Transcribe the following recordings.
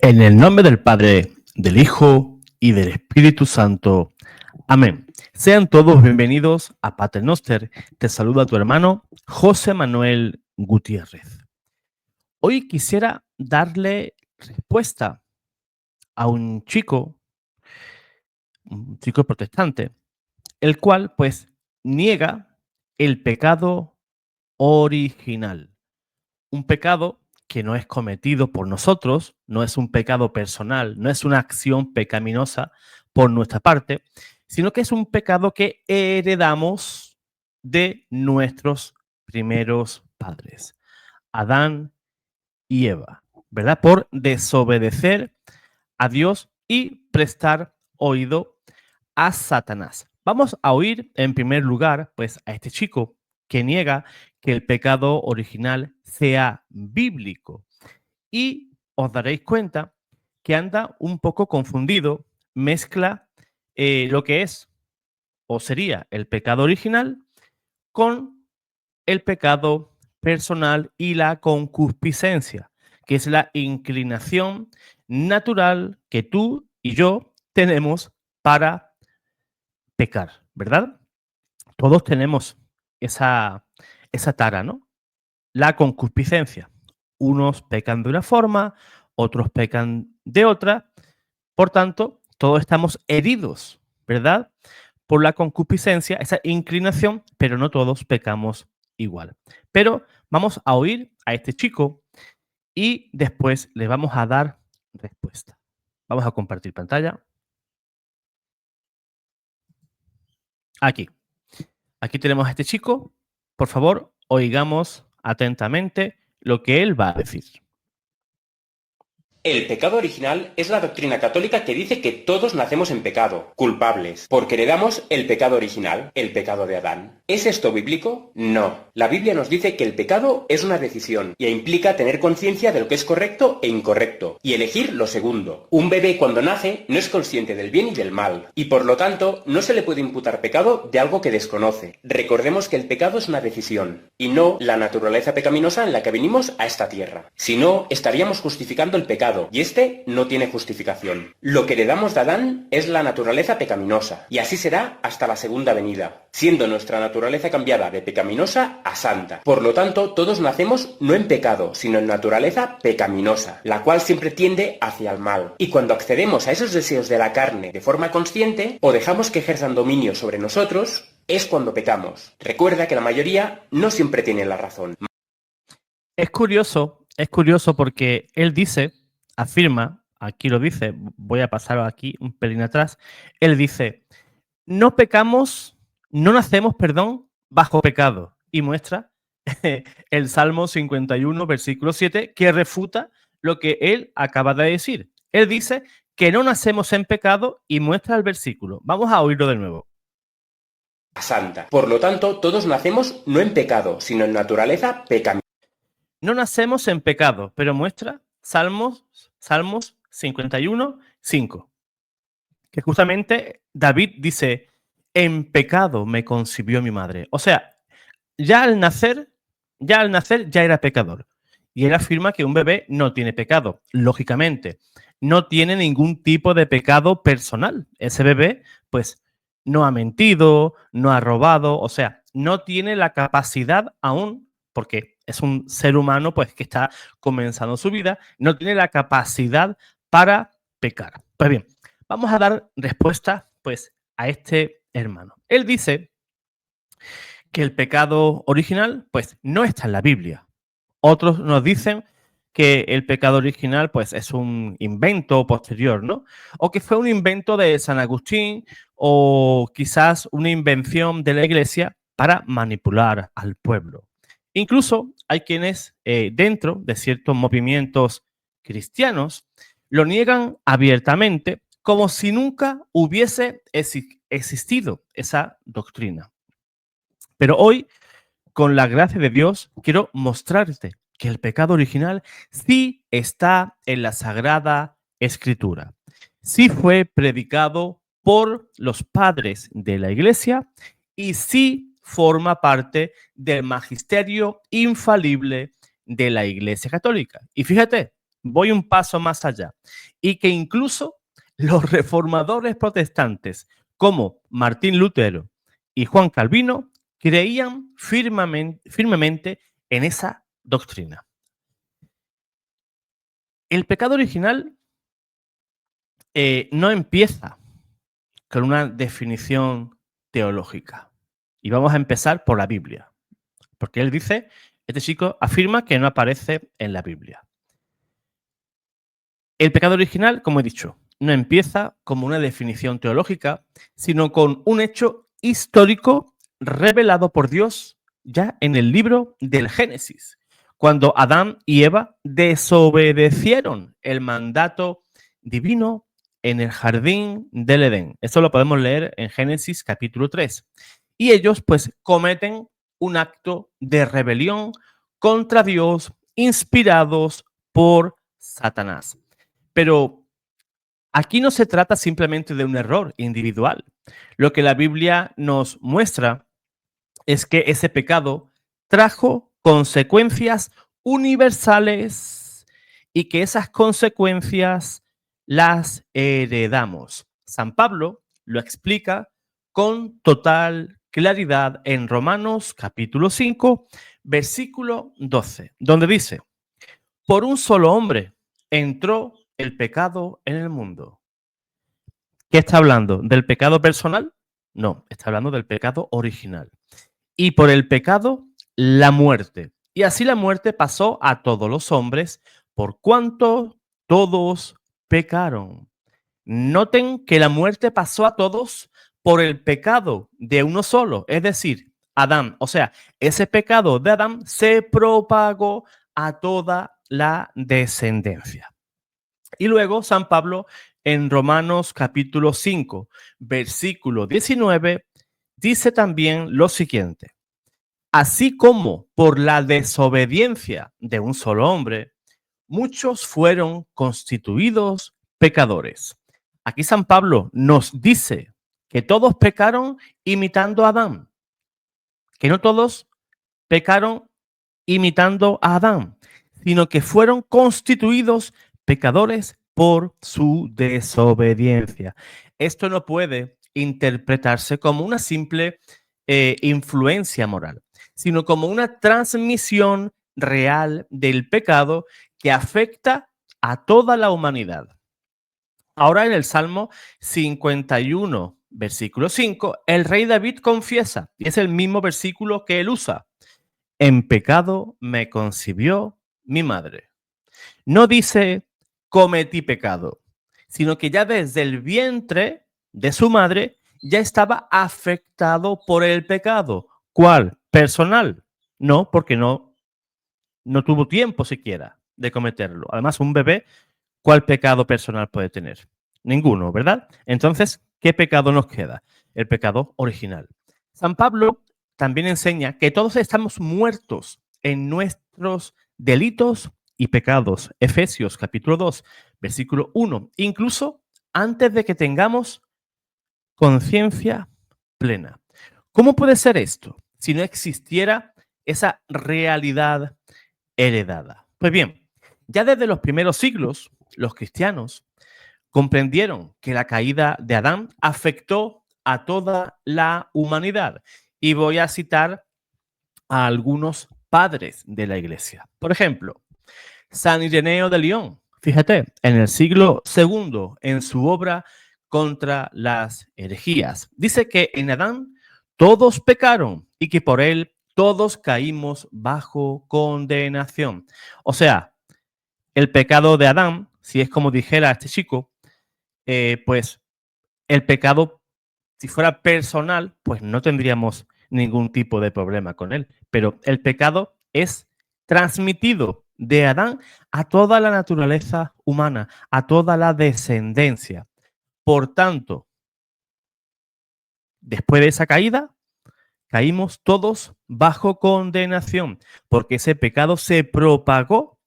En el nombre del Padre, del Hijo y del Espíritu Santo. Amén. Sean todos bienvenidos a Pater Noster. Te saluda tu hermano José Manuel Gutiérrez. Hoy quisiera darle respuesta a un chico protestante, el cual pues niega el pecado original. Un pecado que no es cometido por nosotros, no es un pecado personal, no es una acción pecaminosa por nuestra parte, sino que es un pecado que heredamos de nuestros primeros padres, Adán y Eva, ¿verdad? Por desobedecer a Dios y prestar oído a Satanás. Vamos a oír en primer lugar, pues, a este chico que niega que el pecado original sea bíblico. Y os daréis cuenta que anda un poco confundido, mezcla lo que es o sería el pecado original con el pecado personal y la concupiscencia, que es la inclinación natural que tú y yo tenemos para pecar, ¿verdad? Todos tenemos esa tara, ¿no? La concupiscencia. Unos pecan de una forma, otros pecan de otra. Por tanto, todos estamos heridos, ¿verdad? Por la concupiscencia, esa inclinación, pero no todos pecamos igual. Pero vamos a oír a este chico y después le vamos a dar respuesta. Vamos a compartir pantalla. Aquí. Aquí tenemos a este chico. Por favor, oigamos atentamente lo que él va a decir. El pecado original es la doctrina católica que dice que todos nacemos en pecado, culpables, porque heredamos el pecado original, el pecado de Adán. ¿Es esto bíblico? No. La Biblia nos dice que el pecado es una decisión y implica tener conciencia de lo que es correcto e incorrecto, y elegir lo segundo. Un bebé cuando nace no es consciente del bien y del mal, y por lo tanto no se le puede imputar pecado de algo que desconoce. Recordemos que el pecado es una decisión, y no la naturaleza pecaminosa en la que venimos a esta tierra. Si no, estaríamos justificando el pecado, y este no tiene justificación. Lo que heredamos de Adán es la naturaleza pecaminosa, y así será hasta la segunda venida, siendo nuestra naturaleza cambiada de pecaminosa a santa. Por lo tanto, todos nacemos no en pecado, sino en naturaleza pecaminosa, la cual siempre tiende hacia el mal. Y cuando accedemos a esos deseos de la carne de forma consciente, o dejamos que ejerzan dominio sobre nosotros, es cuando pecamos. Recuerda que la mayoría no siempre tiene la razón. Es curioso porque él afirma, aquí lo dice, voy a pasar aquí un pelín atrás, él dice, no pecamos, no nacemos, perdón, bajo pecado. Y muestra el Salmo 51, versículo 7, que refuta lo que él acaba de decir. Él dice que no nacemos en pecado y muestra el versículo. Vamos a oírlo de nuevo. Santa. Por lo tanto, todos nacemos no en pecado, sino en naturaleza pecaminosa. No nacemos en pecado, pero muestra Salmos 51, 5. Que justamente David dice, en pecado me concibió mi madre. O sea, ya al nacer ya era pecador. Y él afirma que un bebé no tiene pecado, lógicamente. No tiene ningún tipo de pecado personal. Ese bebé, pues, no ha mentido, no ha robado, o sea, no tiene la capacidad aún, porque es un ser humano, pues, que está comenzando su vida, no tiene la capacidad para pecar. Pues bien, vamos a dar respuesta, pues, a este hermano. Él dice que el pecado original, pues, no está en la Biblia. Otros nos dicen que el pecado original, pues, es un invento posterior, ¿no? O que fue un invento de San Agustín o quizás una invención de la Iglesia para manipular al pueblo. Incluso hay quienes dentro de ciertos movimientos cristianos lo niegan abiertamente como si nunca hubiese existido esa doctrina. Pero hoy, con la gracia de Dios, quiero mostrarte que el pecado original sí está en la Sagrada Escritura. Sí fue predicado por los padres de la Iglesia y sí forma parte del magisterio infalible de la Iglesia Católica. Y fíjate, voy un paso más allá, y que incluso los reformadores protestantes como Martín Lutero y Juan Calvino creían firmemente en esa doctrina. El pecado original no empieza con una definición teológica. Y vamos a empezar por la Biblia. Porque él dice, este chico afirma que no aparece en la Biblia. El pecado original, como he dicho, no empieza como una definición teológica, sino con un hecho histórico revelado por Dios ya en el libro del Génesis, cuando Adán y Eva desobedecieron el mandato divino en el jardín del Edén. Esto lo podemos leer en Génesis capítulo 3. Y ellos pues cometen un acto de rebelión contra Dios, inspirados por Satanás. Pero aquí no se trata simplemente de un error individual. Lo que la Biblia nos muestra es que ese pecado trajo consecuencias universales y que esas consecuencias las heredamos. San Pablo lo explica con total claridad en Romanos capítulo 5, versículo 12, donde dice, por un solo hombre entró el pecado en el mundo. ¿Qué está hablando? ¿Del pecado personal? No, está hablando del pecado original. Y por el pecado, la muerte. Y así la muerte pasó a todos los hombres, por cuanto todos pecaron. Noten que la muerte pasó a todos por el pecado de uno solo, es decir, Adán. O sea, ese pecado de Adán se propagó a toda la descendencia. Y luego San Pablo en Romanos capítulo 5, versículo 19, dice también lo siguiente. Así como por la desobediencia de un solo hombre, muchos fueron constituidos pecadores. Aquí San Pablo nos dice que todos pecaron imitando a Adán, que no todos pecaron imitando a Adán, sino que fueron constituidos pecadores por su desobediencia. Esto no puede interpretarse como una simple influencia moral, sino como una transmisión real del pecado que afecta a toda la humanidad. Ahora en el Salmo 51, versículo 5, el rey David confiesa, y es el mismo versículo que él usa. En pecado me concibió mi madre. No dice cometí pecado, sino que ya desde el vientre de su madre ya estaba afectado por el pecado. ¿Cuál? Personal. No, porque no tuvo tiempo siquiera de cometerlo. Además, un bebé, ¿cuál pecado personal puede tener? Ninguno, ¿verdad? Entonces, ¿qué pecado nos queda? El pecado original. San Pablo también enseña que todos estamos muertos en nuestros delitos y pecados. Efesios capítulo 2, versículo 1. Incluso antes de que tengamos conciencia plena. ¿Cómo puede ser esto si no existiera esa realidad heredada? Pues bien, ya desde los primeros siglos, los cristianos comprendieron que la caída de Adán afectó a toda la humanidad. Y voy a citar a algunos padres de la iglesia. Por ejemplo, San Ireneo de León, fíjate, en el siglo II, en su obra Contra las herejías, dice que en Adán todos pecaron y que por él todos caímos bajo condenación. O sea, el pecado de Adán, si es como dijera este chico, pues el pecado, si fuera personal, pues no tendríamos ningún tipo de problema con él. Pero el pecado es transmitido de Adán a toda la naturaleza humana, a toda la descendencia. Por tanto, después de esa caída, caímos todos bajo condenación, porque ese pecado se propagó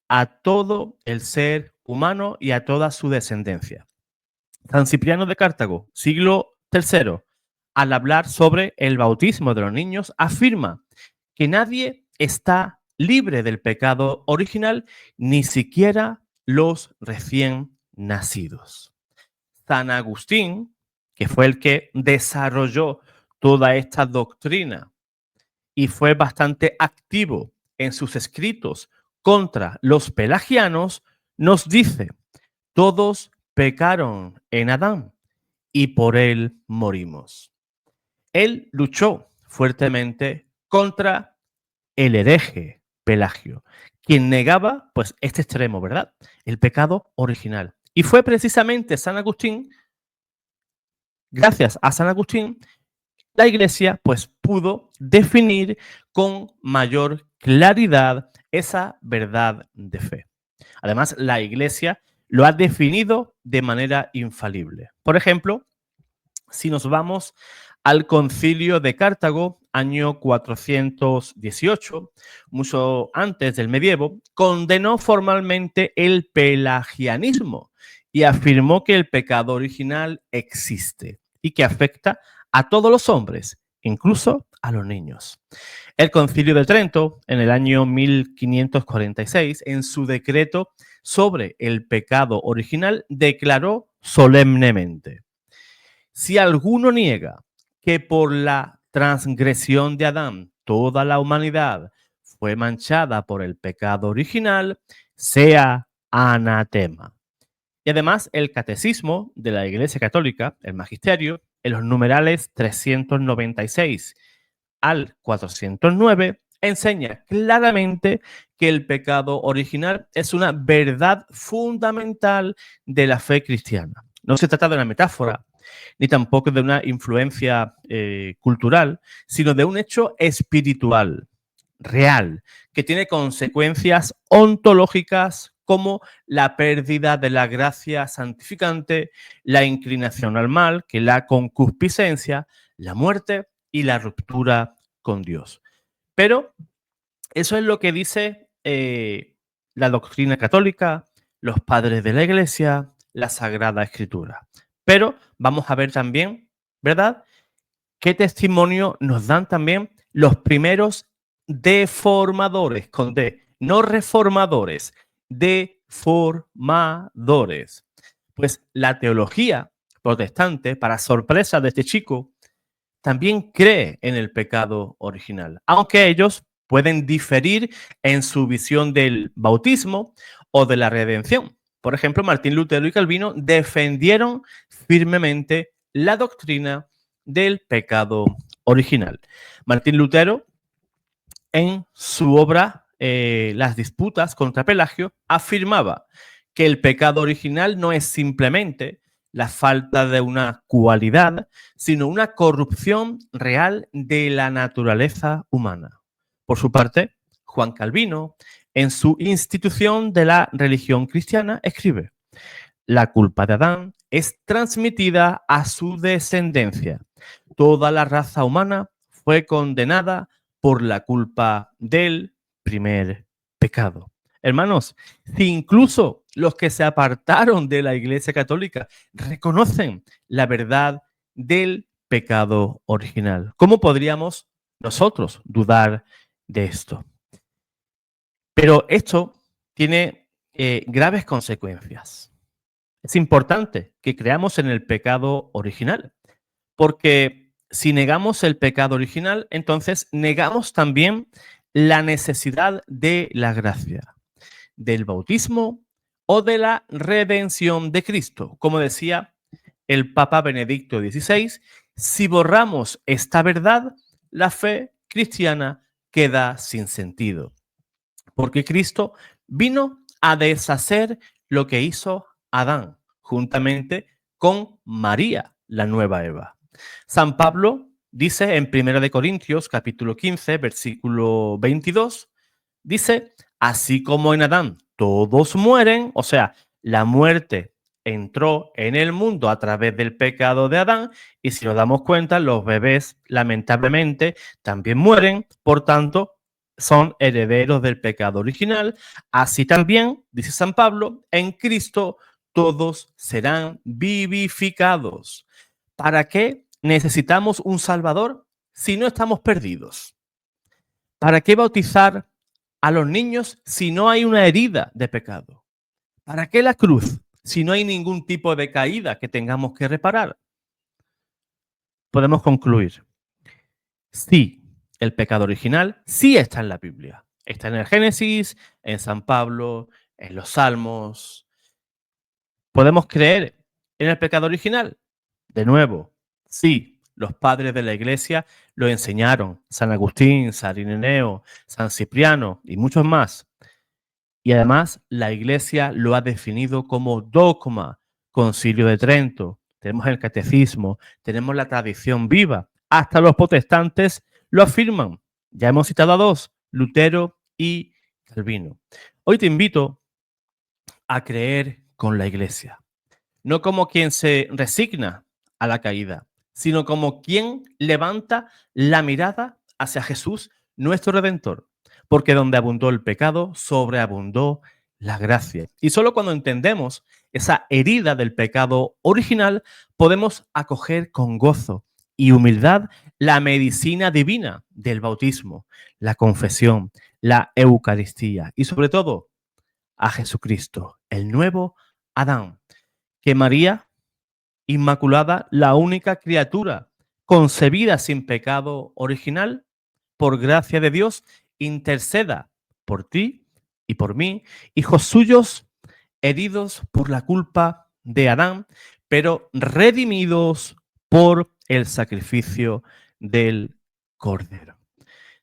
a todo el ser humano y a toda su descendencia. San Cipriano de Cartago, siglo III, al hablar sobre el bautismo de los niños, afirma que nadie está libre del pecado original, ni siquiera los recién nacidos. San Agustín, que fue el que desarrolló toda esta doctrina y fue bastante activo en sus escritos contra los pelagianos, nos dice: todos pecaron en Adán y por él morimos. Él luchó fuertemente contra el hereje Pelagio, quien negaba pues este extremo, ¿verdad? El pecado original. Y fue precisamente San Agustín, gracias a San Agustín, la Iglesia pues pudo definir con mayor claridad esa verdad de fe. Además, la Iglesia lo ha definido de manera infalible. Por ejemplo, si nos vamos al Concilio de Cartago, año 418, mucho antes del medievo, condenó formalmente el pelagianismo y afirmó que el pecado original existe y que afecta a todos los hombres, incluso a los niños. El Concilio de Trento, en el año 1546, en su decreto sobre el pecado original, declaró solemnemente: si alguno niega que por la transgresión de Adán toda la humanidad fue manchada por el pecado original, sea anatema. Y además, el catecismo de la Iglesia Católica, el magisterio, en los numerales 396 al 409, enseña claramente que el pecado original es una verdad fundamental de la fe cristiana. No se trata de una metáfora, ni tampoco de una influencia cultural, sino de un hecho espiritual, real, que tiene consecuencias ontológicas como la pérdida de la gracia santificante, la inclinación al mal, que es la concupiscencia, la muerte y la ruptura con Dios. Pero eso es lo que dice la doctrina católica, los padres de la Iglesia, la Sagrada Escritura. Pero vamos a ver también, ¿verdad?, qué testimonio nos dan también los primeros deformadores, con D, no reformadores, deformadores. Pues la teología protestante, para sorpresa de este chico, también cree en el pecado original, aunque ellos pueden diferir en su visión del bautismo o de la redención. Por ejemplo, Martín Lutero y Calvino defendieron firmemente la doctrina del pecado original. Martín Lutero, en su obra Las disputas contra Pelagio, afirmaba que el pecado original no es simplemente la falta de una cualidad, sino una corrupción real de la naturaleza humana. Por su parte, Juan Calvino, en su Institución de la Religión Cristiana, escribe: la culpa de Adán es transmitida a su descendencia. Toda la raza humana fue condenada por la culpa del primer pecado. Hermanos, si incluso los que se apartaron de la Iglesia Católica reconocen la verdad del pecado original, ¿cómo podríamos nosotros dudar de esto? Pero esto tiene graves consecuencias. Es importante que creamos en el pecado original, porque si negamos el pecado original, entonces negamos también la necesidad de la gracia, del bautismo o de la redención de Cristo. Como decía el Papa Benedicto XVI, si borramos esta verdad, la fe cristiana queda sin sentido, porque Cristo vino a deshacer lo que hizo Adán, juntamente con María, la nueva Eva. San Pablo dice en 1 Corintios, capítulo 15, versículo 22, dice: así como en Adán todos mueren, o sea, la muerte entró en el mundo a través del pecado de Adán, y si nos damos cuenta, los bebés lamentablemente también mueren, por tanto, son herederos del pecado original. Así también, dice San Pablo, en Cristo todos serán vivificados. ¿Para qué necesitamos un Salvador si no estamos perdidos? ¿Para qué bautizar a los niños si no hay una herida de pecado? ¿Para qué la cruz si no hay ningún tipo de caída que tengamos que reparar? Podemos concluir. Sí, el pecado original sí está en la Biblia. Está en el Génesis, en San Pablo, en los Salmos. ¿Podemos creer en el pecado original? De nuevo, sí, los padres de la Iglesia lo enseñaron. San Agustín, San Ireneo, San Cipriano y muchos más. Y además la Iglesia lo ha definido como dogma, Concilio de Trento. Tenemos el catecismo, tenemos la tradición viva. Hasta los protestantes lo afirman. Ya hemos citado a dos, Lutero y Calvino. Hoy te invito a creer con la Iglesia, no como quien se resigna a la caída, sino como quien levanta la mirada hacia Jesús, nuestro Redentor. Porque donde abundó el pecado, sobreabundó la gracia. Y solo cuando entendemos esa herida del pecado original, podemos acoger con gozo y humildad la medicina divina del bautismo, la confesión, la Eucaristía y sobre todo a Jesucristo, el nuevo Adán, que María Inmaculada, la única criatura concebida sin pecado original, por gracia de Dios, interceda por ti y por mí, hijos suyos, heridos por la culpa de Adán, pero redimidos por el sacrificio del Cordero.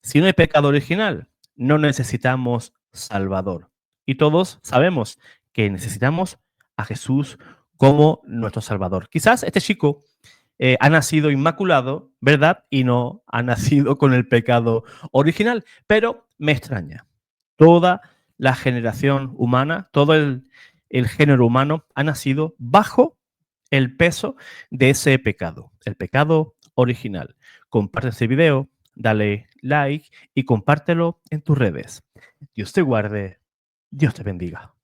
Si no hay pecado original, no necesitamos Salvador. Y todos sabemos que necesitamos a Jesús como nuestro Salvador. Quizás este chico ha nacido inmaculado, ¿verdad? Y no ha nacido con el pecado original, pero me extraña. Toda la generación humana, todo el género humano ha nacido bajo el peso de ese pecado, el pecado original. Comparte este video, dale like y compártelo en tus redes. Dios te guarde, Dios te bendiga.